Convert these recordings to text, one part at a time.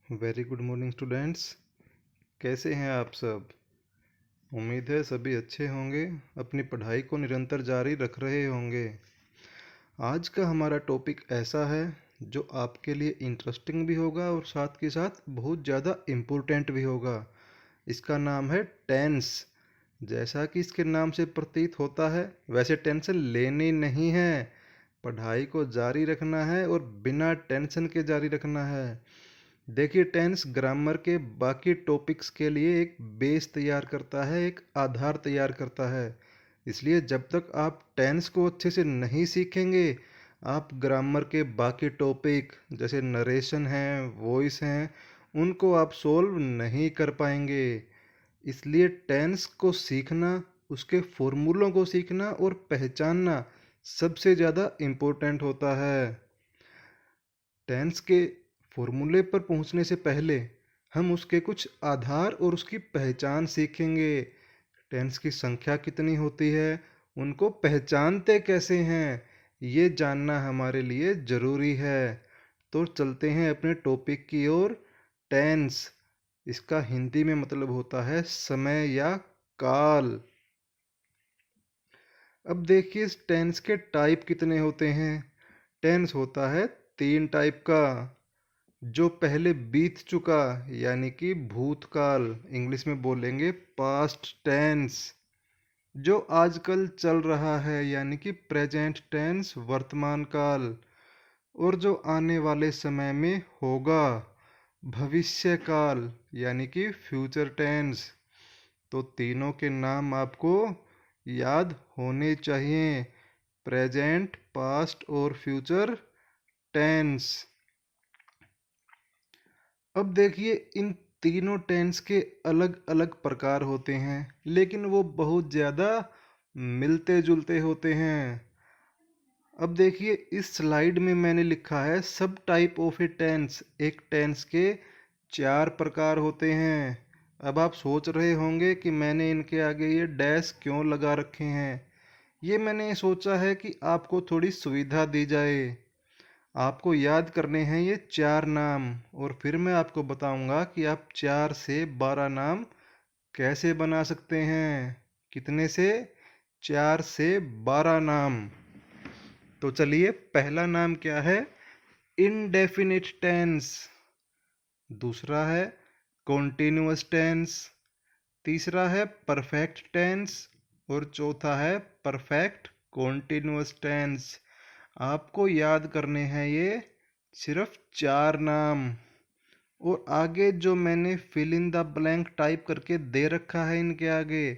Very good morning students. कैसे हैं आप सब? उम्मीद है सभी अच्छे होंगे, अपनी पढ़ाई को निरंतर जारी रख रहे होंगे। आज का हमारा टॉपिक ऐसा है जो आपके लिए इंटरेस्टिंग भी होगा और साथ के साथ बहुत ज़्यादा इम्पोर्टेंट भी होगा। इसका नाम है टेंस। जैसा कि इसके नाम से प्रतीत होता है, वैसे टेंशन लेनी नहीं है, पढ़ाई को जारी रखना है और बिना टेंशन के जारी रखना है। देखिए, टेंस ग्रामर के बाकी टॉपिक्स के लिए एक बेस तैयार करता है, एक आधार तैयार करता है। इसलिए जब तक आप टेंस को अच्छे से नहीं सीखेंगे, आप ग्रामर के बाकी टॉपिक जैसे नरेशन है, वॉइस हैं, उनको आप सोल्व नहीं कर पाएंगे। इसलिए टेंस को सीखना, उसके फॉर्मूलों को सीखना और पहचानना सबसे ज़्यादा इम्पोर्टेंट होता है। टेंस के फॉर्मूले पर पहुंचने से पहले हम उसके कुछ आधार और उसकी पहचान सीखेंगे। टेंस की संख्या कितनी होती है, उनको पहचानते कैसे हैं, ये जानना हमारे लिए ज़रूरी है। तो चलते हैं अपने टॉपिक की ओर। टेंस, इसका हिंदी में मतलब होता है समय या काल। अब देखिए, इस टेंस के टाइप कितने होते हैं। टेंस होता है 3 टाइप का। जो पहले बीत चुका यानी कि भूतकाल, इंग्लिश में बोलेंगे पास्ट टेंस। जो आजकल चल रहा है यानी कि प्रेजेंट टेंस, वर्तमान काल। और जो आने वाले समय में होगा, भविष्य काल यानी कि फ्यूचर टेंस। तो तीनों के नाम आपको याद होने चाहिए, प्रेजेंट, पास्ट और फ्यूचर टेंस। अब देखिए, इन तीनों टेंस के अलग अलग प्रकार होते हैं, लेकिन वो बहुत ज़्यादा मिलते जुलते होते हैं। अब देखिए, इस स्लाइड में मैंने लिखा है सब टाइप ऑफ ए टेंस। एक टेंस के 4 प्रकार होते हैं। अब आप सोच रहे होंगे कि मैंने इनके आगे ये डैश क्यों लगा रखे हैं। ये मैंने सोचा है कि आपको थोड़ी सुविधा दी जाए। आपको याद करने हैं ये 4 नाम, और फिर मैं आपको बताऊंगा कि आप 4 से 12 नाम कैसे बना सकते हैं। कितने से? 4 से 12 नाम। तो चलिए, पहला नाम क्या है? Indefinite tense. दूसरा है कॉन्टिन्यूअस टेंस। तीसरा है परफेक्ट टेंस। और चौथा है परफेक्ट कॉन्टिन्यूअस टेंस। आपको याद करने हैं ये सिर्फ 4 नाम। और आगे जो मैंने fill in the blank type करके दे रखा है इनके आगे,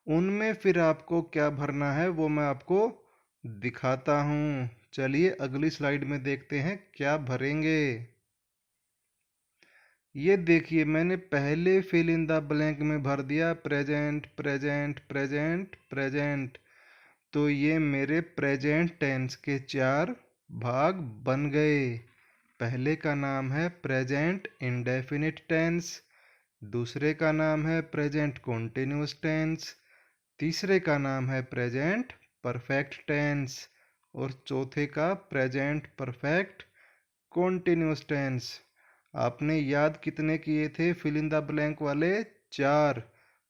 उनमें फिर आपको क्या भरना है वो मैं आपको दिखाता हूँ। चलिए अगली स्लाइड में देखते हैं क्या भरेंगे। ये देखिए, मैंने पहले फिल इन द ब्लैंक में भर दिया प्रेजेंट प्रेजेंट प्रेजेंट प्रेजेंट। तो ये मेरे प्रेजेंट टेंस के 4 भाग बन गए। पहले का नाम है प्रेजेंट इंडेफिनिट टेंस। दूसरे का नाम है प्रेजेंट कॉन्टिन्यूअस टेंस। तीसरे का नाम है प्रेजेंट परफेक्ट टेंस। और चौथे का प्रेजेंट परफेक्ट कॉन्टिन्यूअस टेंस। आपने याद कितने किए थे फिल इन द ब्लैंक वाले? 4।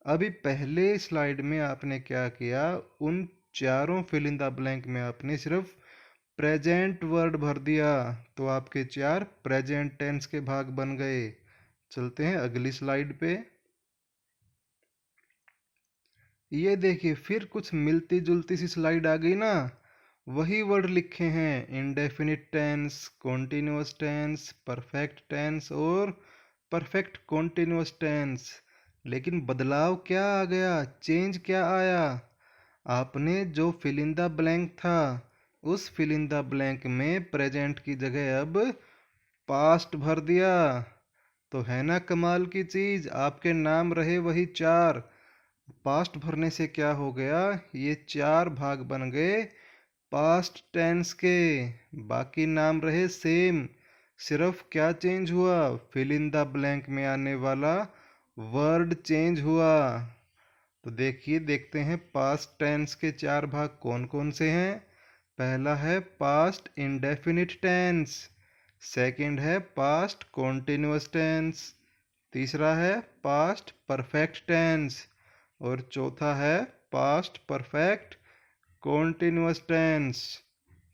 अभी पहले स्लाइड में आपने क्या किया, उन चारों फिल इन द ब्लैंक में आपने सिर्फ प्रेजेंट वर्ड भर दिया। तो आपके 4 प्रेजेंट टेंस के भाग बन गए। चलते हैं अगली स्लाइड पे। ये देखिए, फिर कुछ मिलती जुलती सी स्लाइड आ गई ना। वही वर्ड लिखे हैं, indefinite tense, continuous tense, perfect tense और परफेक्ट कॉन्टिन्यूअस टेंस। लेकिन बदलाव क्या आ गया, चेंज क्या आया? आपने जो फिल इन द ब्लैंक था, उस फिल इन द ब्लैंक में प्रेजेंट की जगह अब पास्ट भर दिया। तो है ना कमाल की चीज, आपके नाम रहे वही 4। पास्ट भरने से क्या हो गया, ये 4 भाग बन गए पास्ट टेंस के। बाकी नाम रहे सेम, सिर्फ क्या चेंज हुआ, फिल इन द ब्लैंक में आने वाला वर्ड चेंज हुआ। तो देखिए, देखते हैं पास्ट टेंस के 4 भाग कौन कौन से हैं। पहला है पास्ट इंडेफिनिट टेंस। सेकंड है पास्ट कॉन्टिन्यूअस टेंस, तीसरा है पास्ट परफेक्ट टेंस और चौथा है पास्ट परफेक्ट कॉन्टिन्यूअस टेंस।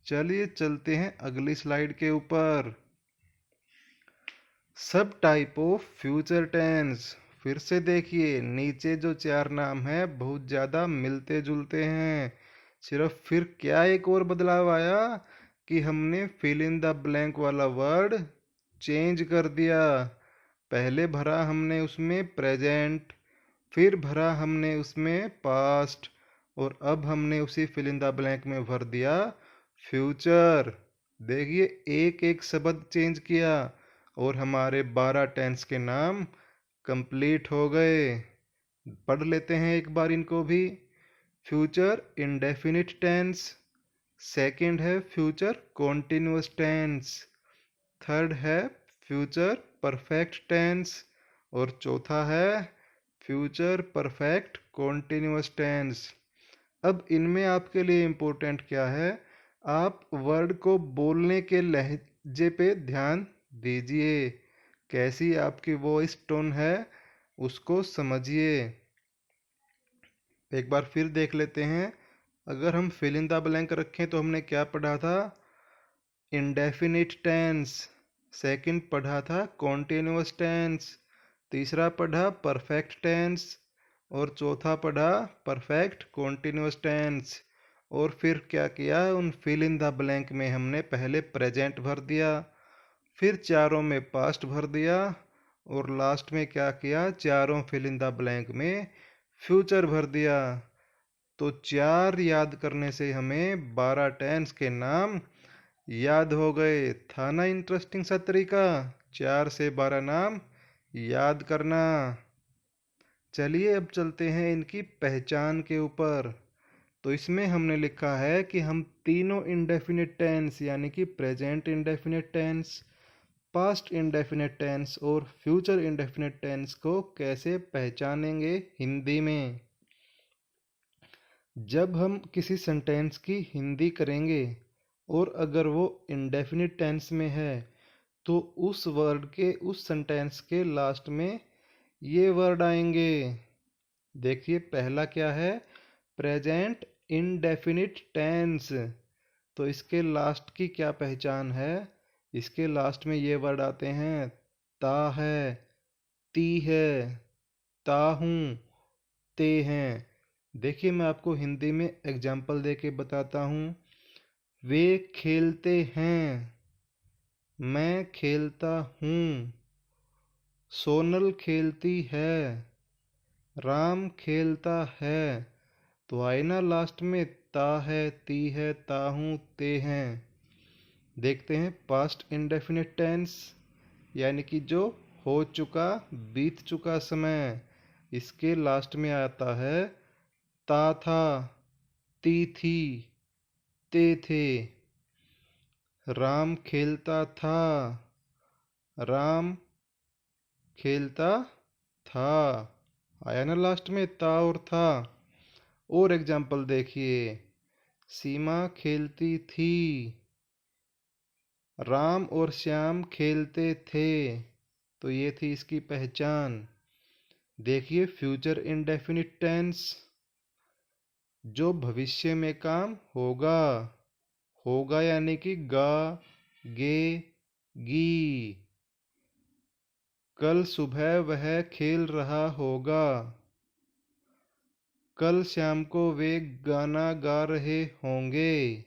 चलिए चलते हैं अगली स्लाइड के ऊपर। सब टाइप ऑफ फ्यूचर टेंस। फिर से देखिए नीचे जो चार नाम है बहुत ज़्यादा मिलते जुलते हैं। सिर्फ फिर क्या एक और बदलाव आया कि हमने फिल इन द ब्लैंक वाला वर्ड चेंज कर दिया। पहले भरा हमने उसमें प्रेजेंट, फिर भरा हमने उसमें पास्ट और अब हमने उसी फिल इन द ब्लैंक में भर दिया फ्यूचर। देखिए एक एक शब्द चेंज किया और हमारे 12 टेंस के नाम कंप्लीट हो गए। पढ़ लेते हैं एक बार इनको भी। फ्यूचर इंडेफिनिट टेंस, सेकंड है फ्यूचर कॉन्टिन्यूअस टेंस, थर्ड है फ्यूचर परफेक्ट टेंस और चौथा है फ्यूचर परफेक्ट कॉन्टिन्यूअस टेंस। अब इनमें आपके लिए इम्पोर्टेंट क्या है, आप वर्ड को बोलने के लहजे पे ध्यान दीजिए। कैसी आपकी वॉइस टोन है उसको समझिए। एक बार फिर देख लेते हैं। अगर हम फिल इन द ब्लैंक रखें तो हमने क्या पढ़ा था, इंडेफिनिट टेंस, सेकंड पढ़ा था कॉन्टिन्यूअस टेंस, तीसरा पढ़ा परफेक्ट टेंस और चौथा पढ़ा परफेक्ट कॉन्टिन्यूअस टेंस। और फिर क्या किया, उन फिल इन द ब्लैंक में हमने पहले प्रेजेंट भर दिया, फिर चारों में पास्ट भर दिया और लास्ट में क्या किया, चारों फिल इन द ब्लैंक में फ्यूचर भर दिया। तो चार याद करने से हमें 12 टेंस के नाम याद हो गए। था ना इंटरेस्टिंग सा तरीका, 4 से 12 नाम याद करना। चलिए अब चलते हैं इनकी पहचान के ऊपर। तो इसमें हमने लिखा है कि हम तीनों इंडेफिनिट टेंस यानी कि present indefinite tense, past indefinite tense और फ्यूचर इंडेफिनिट टेंस को कैसे पहचानेंगे हिंदी में। जब हम किसी सेंटेंस की हिंदी करेंगे और अगर वो इंडेफिनिट टेंस में है तो उस वर्ड के, उस सेंटेंस के लास्ट में ये वर्ड आएंगे। देखिए पहला क्या है, प्रेजेंट इंडेफिनिट टेंस। तो इसके लास्ट की क्या पहचान है, इसके लास्ट में ये वर्ड आते हैं, ता है, ती है, ता हूँ, ते हैं। देखिए मैं आपको हिंदी में एग्जाम्पल दे के बताता हूँ। वे खेलते हैं, मैं खेलता हूँ, सोनल खेलती है, राम खेलता है। तो आए ना लास्ट में ता है, ती है, ता हूँ, ते हैं। देखते हैं पास्ट इंडेफिनिट टेंस यानी कि जो हो चुका, बीत चुका समय, इसके लास्ट में आता है ता था, ती थी, ते थे। राम खेलता था, राम खेलता था। आया ना लास्ट में ता और था। और एग्जाम्पल देखिए, सीमा खेलती थी, राम और श्याम खेलते थे। तो ये थी इसकी पहचान। देखिए फ्यूचर इंडेफिनिट टेंस, जो भविष्य में काम होगा, होगा यानी कि गा, गे, गी। कल सुबह वह खेल रहा होगा, कल शाम को वे गाना गा रहे होंगे,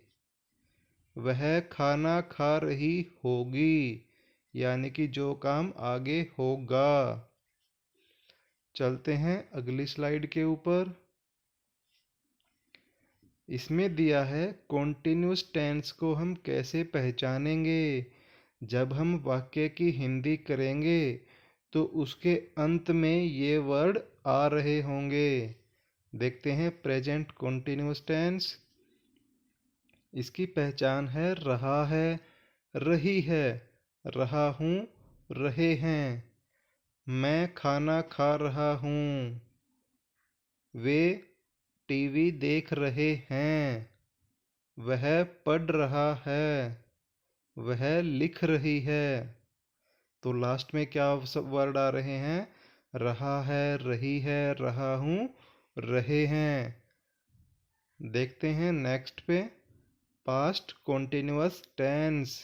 वह खाना खा रही होगी, यानी कि जो काम आगे होगा। चलते हैं अगली स्लाइड के ऊपर। इसमें दिया है कॉन्टिन्यूस टेंस को हम कैसे पहचानेंगे। जब हम वाक्य की हिंदी करेंगे तो उसके अंत में ये वर्ड आ रहे होंगे। देखते हैं प्रेजेंट कॉन्टिन्यूस टेंस। इसकी पहचान है रहा है, रही है, रहा हूँ, रहे हैं। मैं खाना खा रहा हूँ, वे टीवी देख रहे हैं, वह पढ़ रहा है, वह लिख रही है। तो लास्ट में क्या सब वर्ड आ रहे हैं? रहा है, रही है, रहा हूँ, रहे हैं। देखते हैं नेक्स्ट पे, पास्ट कॉन्टिन्यूअस टेंस।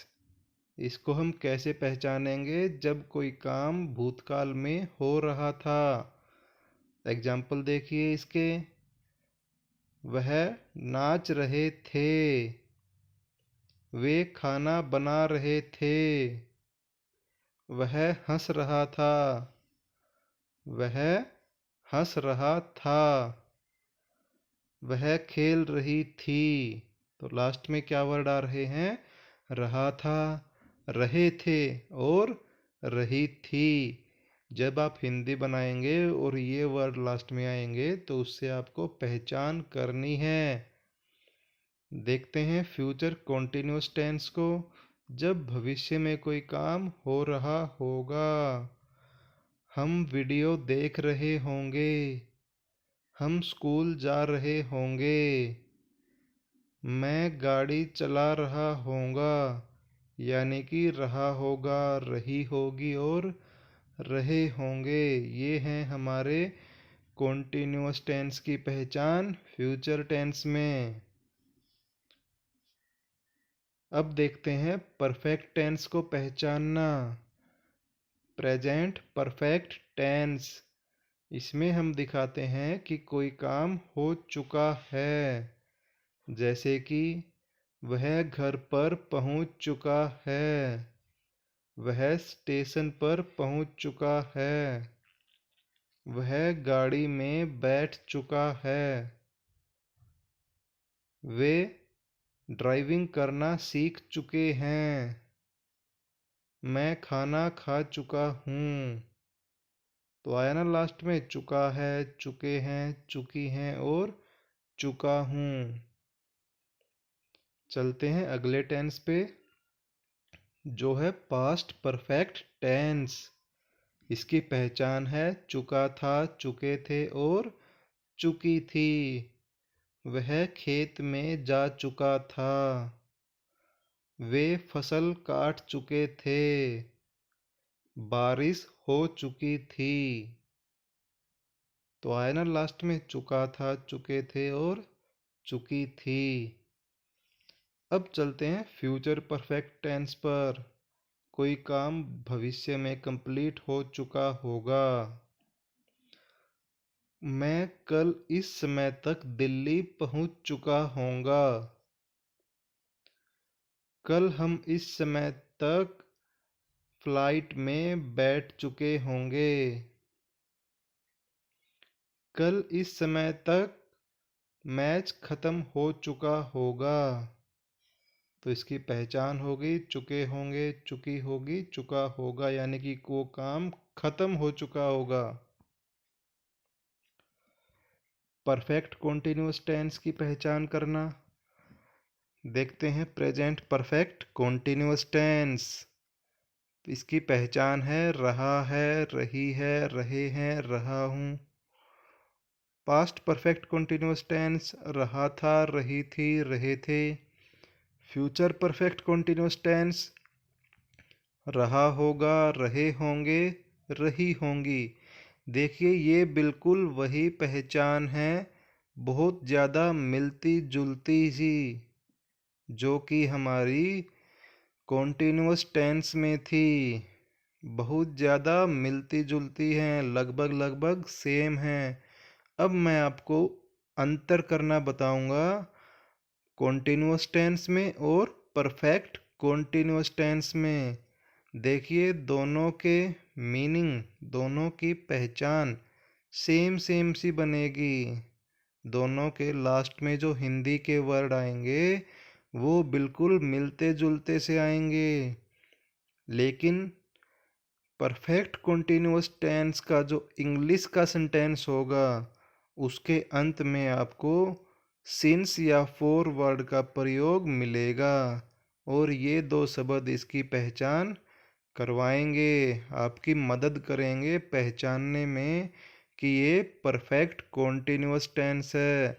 इसको हम कैसे पहचानेंगे? जब कोई काम भूतकाल में हो रहा था। एग्जाम्पल देखिए इसके, वह नाच रहे थे, वे खाना बना रहे थे, वह हंस रहा था, वह हंस रहा था, वह खेल रही थी। तो लास्ट में क्या वर्ड आ रहे हैं? रहा था, रहे थे और रही थी। जब आप हिंदी बनाएंगे और ये वर्ड लास्ट में आएंगे तो उससे आपको पहचान करनी है। देखते हैं फ्यूचर कॉन्टिन्यूअस टेंस को। जब भविष्य में कोई काम हो रहा होगा, हम वीडियो देख रहे होंगे, हम स्कूल जा रहे होंगे, मैं गाड़ी चला रहा होऊंगा, यानी कि रहा होगा, रही होगी और रहे होंगे। ये हैं हमारे कॉन्टिन्यूअस टेंस की पहचान फ्यूचर टेंस में। अब देखते हैं परफेक्ट टेंस को पहचानना। प्रेजेंट परफेक्ट टेंस, इसमें हम दिखाते हैं कि कोई काम हो चुका है। जैसे कि वह घर पर पहुंच चुका है, वह स्टेशन पर पहुंच चुका है, वह गाड़ी में बैठ चुका है, वे ड्राइविंग करना सीख चुके हैं, मैं खाना खा चुका हूँ। तो आया ना लास्ट में, चुका है, चुके हैं, चुकी हैं और चुका हूँ। चलते हैं अगले टेंस पे, जो है पास्ट परफेक्ट टेंस। इसकी पहचान है चुका था, चुके थे और चुकी थी। वह खेत में जा चुका था, वे फसल काट चुके थे, बारिश हो चुकी थी। तो आया ना लास्ट में, चुका था, चुके थे और चुकी थी। अब चलते हैं फ्यूचर परफेक्ट टेंस पर। कोई काम भविष्य में कंप्लीट हो चुका होगा। मैं कल इस समय तक दिल्ली पहुंच चुका होऊंगा। कल हम इस समय तक फ्लाइट में बैठ चुके होंगे। कल इस समय तक मैच खत्म हो चुका होगा। तो इसकी पहचान होगी चुके होंगे, चुकी होगी, चुका होगा, यानी कि वो काम खत्म हो चुका होगा। परफेक्ट कॉन्टिन्यूअस टेंस की पहचान करना। देखते हैं प्रेजेंट परफेक्ट कॉन्टिन्यूअस टेंस। इसकी पहचान है रहा है, रही है, रहे हैं, रहा हूँ। पास्ट परफेक्ट कॉन्टिन्यूअस टेंस रहा था, रही थी, रहे थे। फ्यूचर परफेक्ट कॉन्टिन्यूअस टेंस रहा होगा, रहे होंगे, रही होंगी। देखिए ये बिल्कुल वही पहचान है, बहुत ज़्यादा मिलती जुलती सी, जो कि हमारी कॉन्टिन्यूअस टेंस में थी। बहुत ज़्यादा मिलती जुलती हैं, लगभग लगभग सेम हैं। अब मैं आपको अंतर करना बताऊंगा कॉन्टिन्यूअस टेंस में और परफेक्ट कॉन्टिन्यूअस टेंस में। देखिए दोनों के मीनिंग, दोनों की पहचान सेम सेम सी बनेगी। दोनों के लास्ट में जो हिंदी के वर्ड आएंगे वो बिल्कुल मिलते जुलते से आएंगे। लेकिन परफेक्ट कॉन्टिन्यूअस टेंस का जो इंग्लिश का सेंटेंस होगा उसके अंत में आपको सिंस या फॉर वर्ड का प्रयोग मिलेगा, और ये दो शब्द इसकी पहचान करवाएंगे, आपकी मदद करेंगे पहचानने में कि ये परफेक्ट कॉन्टिन्यूअस टेंस है।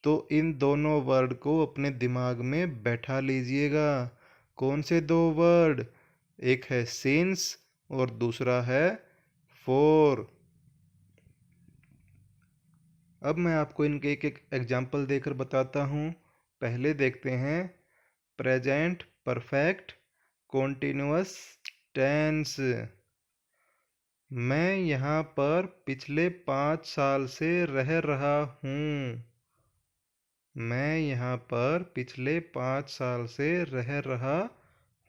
तो इन दोनों वर्ड को अपने दिमाग में बैठा लीजिएगा। कौन से दो वर्ड? एक है सिंस और दूसरा है फॉर। अब मैं आपको इनके एक एक एग्जाम्पल देकर बताता हूँ। पहले देखते हैं प्रेजेंट परफेक्ट कॉन्टिन्यूअस टेंस। मैं यहाँ पर पिछले 5 साल से रह रहा हूँ। मैं यहाँ पर पिछले 5 साल से रह रहा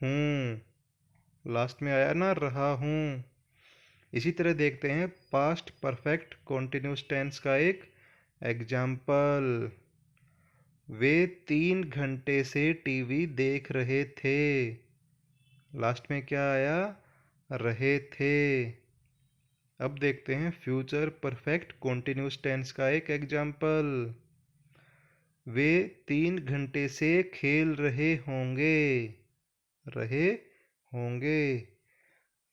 हूँ। लास्ट में आया ना, रहा हूँ। इसी तरह देखते हैं पास्ट परफेक्ट कॉन्टिन्यूअस टेंस का एक एग्जाम्पल। वे 3 घंटे से टीवी देख रहे थे। लास्ट में क्या आया? रहे थे। अब देखते हैं फ्यूचर परफेक्ट कॉन्टिन्यूअस टेंस का एक एग्जाम्पल। वे 3 घंटे से खेल रहे होंगे। रहे होंगे।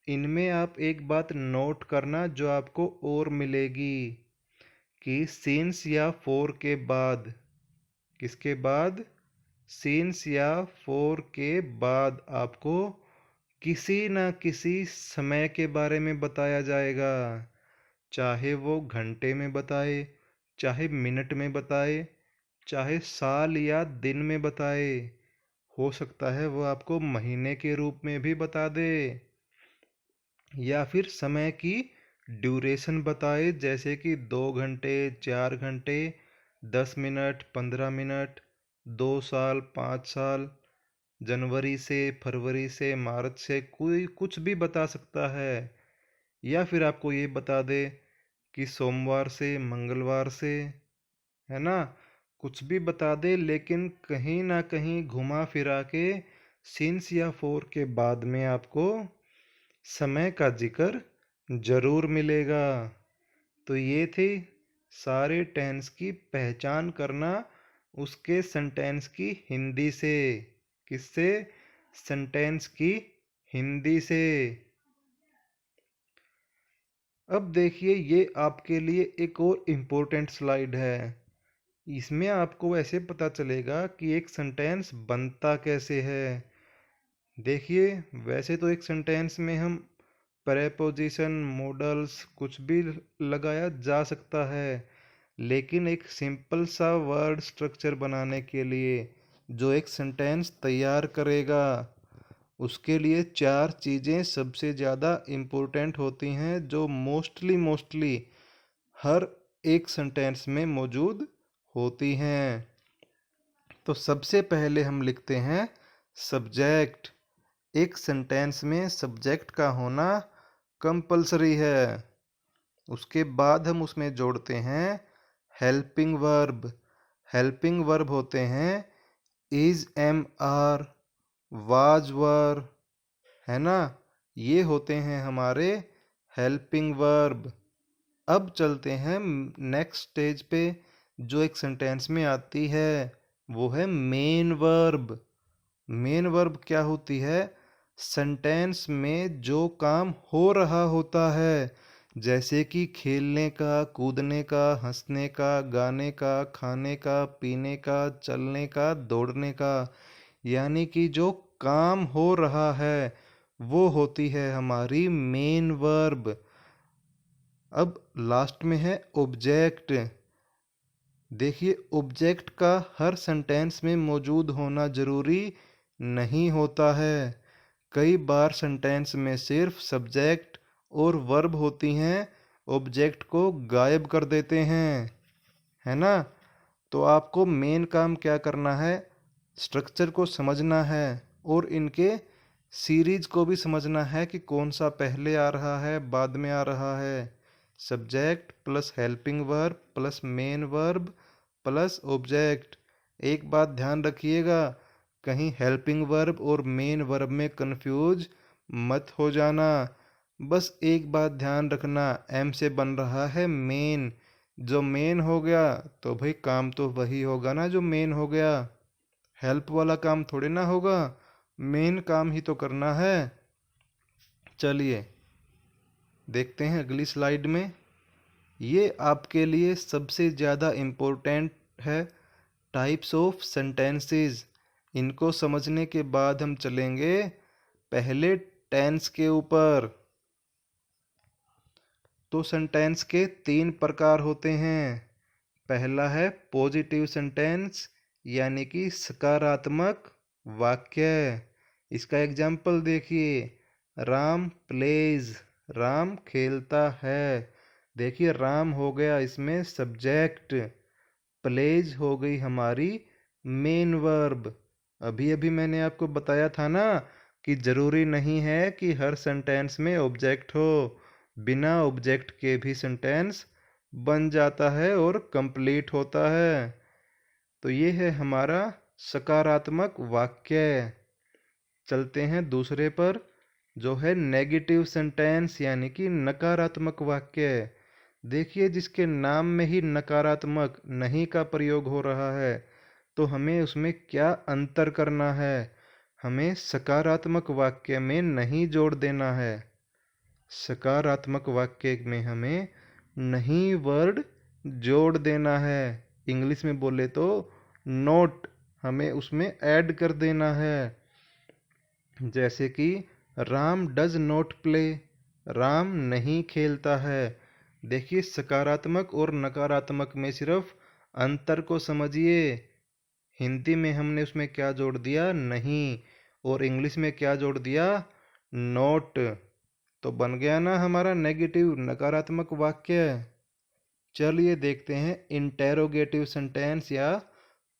इनमें आप एक बात नोट करना जो आपको और मिलेगी कि सिंस या फॉर के बाद, किसके बाद? सिंस या फॉर के बाद आपको किसी न किसी समय के बारे में बताया जाएगा। चाहे वो घंटे में बताए, चाहे मिनट में बताए, चाहे साल या दिन में बताए। हो सकता है वो आपको महीने के रूप में भी बता दे, या फिर समय की ड्यूरेशन बताए, जैसे कि 2 घंटे, 4 घंटे, 10 मिनट, 15 मिनट, 2 साल, 5 साल, जनवरी से, फरवरी से, मार्च से, कोई कुछ भी बता सकता है। या फिर आपको ये बता दे कि सोमवार से मंगलवार से, है ना, कुछ भी बता दे, लेकिन कहीं ना कहीं घुमा फिरा के सिंस या फॉर के बाद में आपको समय का जिक्र जरूर मिलेगा। तो ये थी सारे टेंस की पहचान करना उसके सेंटेंस की हिंदी से। किससे? सेंटेंस की हिंदी से। अब देखिए, ये आपके लिए एक और इम्पोर्टेंट स्लाइड है। इसमें आपको ऐसे पता चलेगा कि एक सेंटेंस बनता कैसे है। देखिए, वैसे तो एक सेंटेंस में हम प्रेपोजिशन, मॉडल्स कुछ भी लगाया जा सकता है, लेकिन एक सिंपल सा वर्ड स्ट्रक्चर बनाने के लिए जो एक सेंटेंस तैयार करेगा, उसके लिए 4 चीज़ें सबसे ज़्यादा इम्पोर्टेंट होती हैं, जो मोस्टली हर एक सेंटेंस में मौजूद होती हैं। तो सबसे पहले हम लिखते हैं सब्जेक्ट। एक सेंटेंस में सब्जेक्ट का होना कंपलसरी है। उसके बाद हम उसमें जोड़ते हैं हेल्पिंग वर्ब। हेल्पिंग वर्ब होते हैं इज, एम, आर, वाज, वर, है ना। ये होते हैं हमारे हेल्पिंग वर्ब। अब चलते हैं नेक्स्ट स्टेज पे, जो एक सेंटेंस में आती है, वो है मेन वर्ब। मेन वर्ब क्या होती है? सेंटेंस में जो काम हो रहा होता है, जैसे कि खेलने का, कूदने का, हंसने का, गाने का, खाने का, पीने का, चलने का, दौड़ने का, यानी कि जो काम हो रहा है वो होती है हमारी मेन वर्ब। अब लास्ट में है ऑब्जेक्ट। देखिए, ऑब्जेक्ट का हर सेंटेंस में मौजूद होना जरूरी नहीं होता है। कई बार सेंटेंस में सिर्फ सब्जेक्ट और वर्ब होती हैं, ऑब्जेक्ट को गायब कर देते हैं, है ना। तो आपको मेन काम क्या करना है? स्ट्रक्चर को समझना है और इनके सीरीज को भी समझना है कि कौन सा पहले आ रहा है, बाद में आ रहा है। Subject plus helping verb plus main verb plus object. एक बात ध्यान रखिएगा, कहीं हेल्पिंग वर्ब और मेन वर्ब में कंफ्यूज मत हो जाना। बस एक बात ध्यान रखना, एम से बन रहा है मेन। जो मेन हो गया तो भाई काम तो वही होगा ना जो मेन हो गया। हेल्प वाला काम थोड़े ना होगा, मेन काम ही तो करना है। चलिए देखते हैं अगली स्लाइड में। ये आपके लिए सबसे ज़्यादा इम्पोर्टेंट है, टाइप्स ऑफ सेंटेंसेस। इनको समझने के बाद हम चलेंगे पहले टेंस के ऊपर। तो सेंटेंस के 3 प्रकार होते हैं। पहला है पॉजिटिव सेंटेंस, यानी कि सकारात्मक वाक्य। इसका एग्जाम्पल देखिए, राम प्लेज, राम खेलता है। देखिए राम हो गया इसमें सब्जेक्ट, प्लेज हो गई हमारी मेन वर्ब। अभी अभी मैंने आपको बताया था ना कि जरूरी नहीं है कि हर सेंटेंस में ऑब्जेक्ट हो, बिना ऑब्जेक्ट के भी सेंटेंस बन जाता है और कंप्लीट होता है। तो ये है हमारा सकारात्मक वाक्य। चलते हैं दूसरे पर, जो है नेगेटिव सेंटेंस, यानी कि नकारात्मक वाक्य। देखिए जिसके नाम में ही नकारात्मक नहीं का प्रयोग हो रहा है, तो हमें उसमें क्या अंतर करना है। हमें सकारात्मक वाक्य में नहीं जोड़ देना है। सकारात्मक वाक्य में हमें नहीं वर्ड जोड़ देना है। इंग्लिश में बोले तो नोट हमें उसमें ऐड कर देना है। जैसे कि Ram does not play, Ram नहीं खेलता है। देखिए सकारात्मक और नकारात्मक में सिर्फ अंतर को समझिए। हिंदी में हमने उसमें क्या जोड़ दिया, नहीं, और इंग्लिश में क्या जोड़ दिया, नॉट। तो बन गया ना हमारा नेगेटिव नकारात्मक वाक्य। चलिए देखते हैं इंटेरोगेटिव सेंटेंस या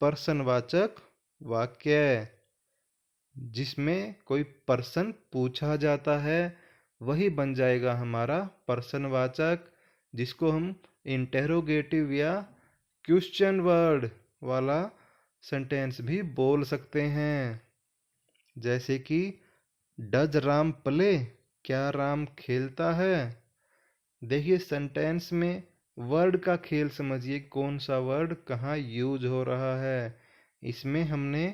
प्रश्नवाचक वाक्य, जिसमें कोई पर्सन पूछा जाता है, वही बन जाएगा हमारा प्रश्नवाचक, जिसको हम इंटेरोगेटिव या क्वेश्चन वर्ड वाला सेंटेंस भी बोल सकते हैं। जैसे कि डज राम प्ले, क्या राम खेलता है। देखिए सेंटेंस में वर्ड का खेल समझिए, कौन सा वर्ड कहाँ यूज हो रहा है। इसमें हमने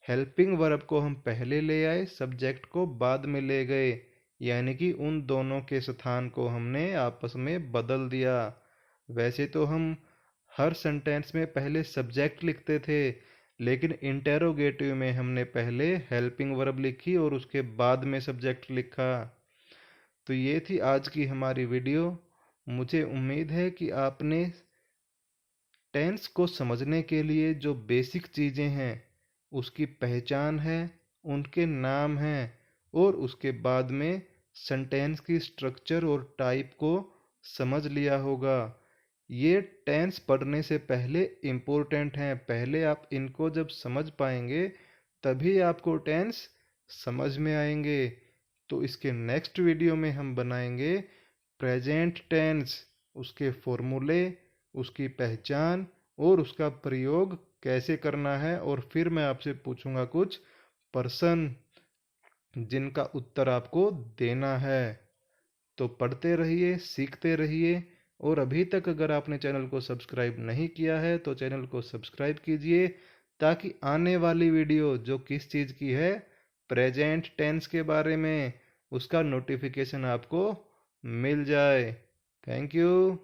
हेल्पिंग वर्ब को हम पहले ले आए, सब्जेक्ट को बाद में ले गए, यानी कि उन दोनों के स्थान को हमने आपस में बदल दिया। वैसे तो हम हर सेंटेंस में पहले सब्जेक्ट लिखते थे, लेकिन इंटेरोगेटिव में हमने पहले हेल्पिंग वर्ब लिखी और उसके बाद में सब्जेक्ट लिखा। तो ये थी आज की हमारी वीडियो। मुझे उम्मीद है कि आपने टेंस को समझने के लिए जो बेसिक चीज़ें हैं उसकी पहचान है, उनके नाम हैं, और उसके बाद में सेंटेंस की स्ट्रक्चर और टाइप को समझ लिया होगा। ये टेंस पढ़ने से पहले इम्पोर्टेंट हैं। पहले आप इनको जब समझ पाएंगे तभी आपको टेंस समझ में आएंगे। तो इसके नेक्स्ट वीडियो में हम बनाएंगे प्रेजेंट टेंस, उसके फॉर्मूले, उसकी पहचान और उसका प्रयोग कैसे करना है। और फिर मैं आपसे पूछूंगा कुछ प्रश्न जिनका उत्तर आपको देना है। तो पढ़ते रहिए, सीखते रहिए, और अभी तक अगर आपने चैनल को सब्सक्राइब नहीं किया है तो चैनल को सब्सक्राइब कीजिए, ताकि आने वाली वीडियो जो किस चीज़ की है, प्रेजेंट टेंस के बारे में, उसका नोटिफिकेशन आपको मिल जाए। Thank you.